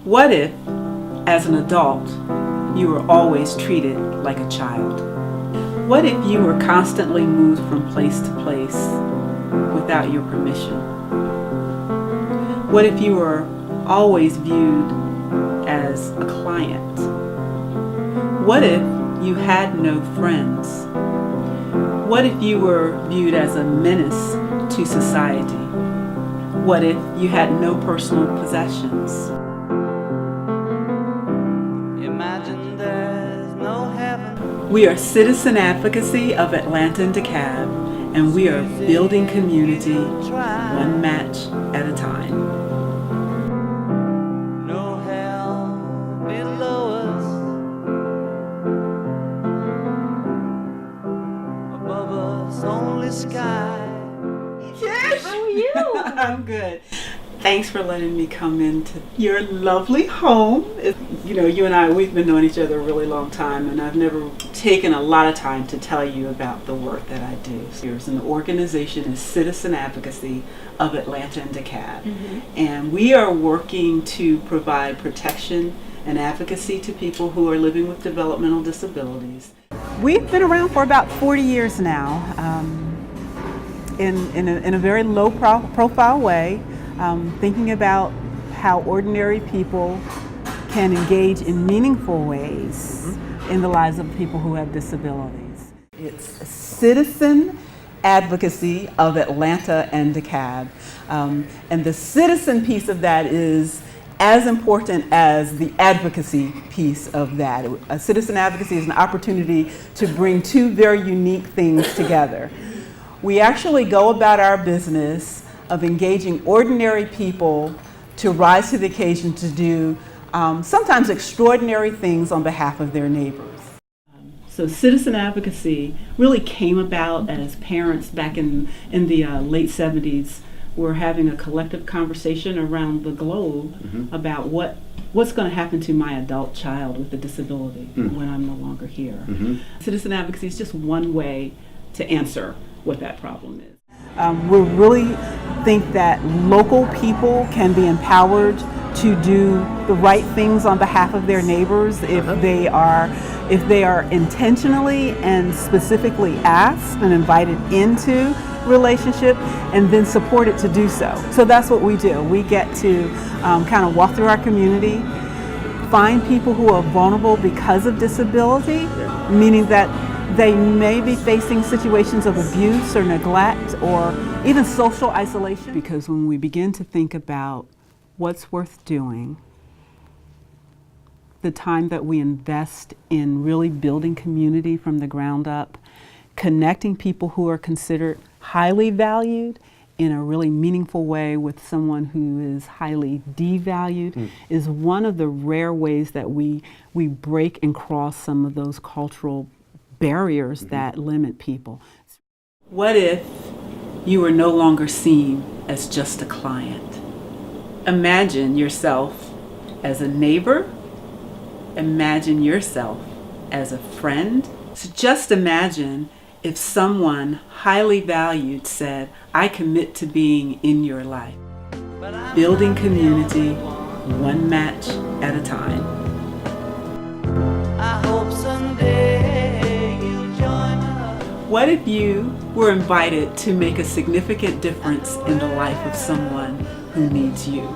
What if, as an adult, you were always treated like a child? What if you were constantly moved from place to place without your permission? What if you were always viewed as a client? What if you had no friends? What if you were viewed as a menace to society? What if you had no personal possessions? Imagine there's no heaven. We are Citizen Advocacy of Atlanta and DeKalb, and we are building community one match at a time. No hell below us. Above us only sky. How are you? I'm good. Thanks for letting me come into your lovely home. You and I, we've been knowing each other a really long time, and I've never taken a lot of time to tell you about the work that I do. And the organization is Citizen Advocacy of Atlanta and DeKalb. And we are working to provide protection and advocacy to people who are living with developmental disabilities. We've been around for about 40 years now, in a very low profile way. Thinking about how ordinary people can engage in meaningful ways in the lives of people who have disabilities. It's Citizen Advocacy of Atlanta and DeKalb. And the citizen piece of that is as important as the advocacy piece of that. Citizen advocacy is an opportunity to bring two very unique things together. We actually go about our business of engaging ordinary people to rise to the occasion to do sometimes extraordinary things on behalf of their neighbors. So citizen advocacy really came about as parents back in the late 70s were having a collective conversation around the globe about what's going to happen to my adult child with a disability when I'm no longer here. Citizen advocacy is just one way to answer what that problem is. We really think that local people can be empowered to do the right things on behalf of their neighbors if they are intentionally and specifically asked and invited into relationship and then supported to do so. So that's what we do. We get to kind of walk through our community, find people who are vulnerable because of disability, meaning that they may be facing situations of abuse or neglect or even social isolation. Because when we begin to think about what's worth doing, the time that we invest in really building community from the ground up, connecting people who are considered highly valued in a really meaningful way with someone who is highly devalued is one of the rare ways that we break and cross some of those cultural barriers that limit people. What if you were no longer seen as just a client? Imagine yourself as a neighbor. Imagine yourself as a friend. So just imagine if someone highly valued said, I commit to being in your life. Building community, one match at a time. I hope someday you'll join us. What if you were invited to make a significant difference in the life of someone who needs you?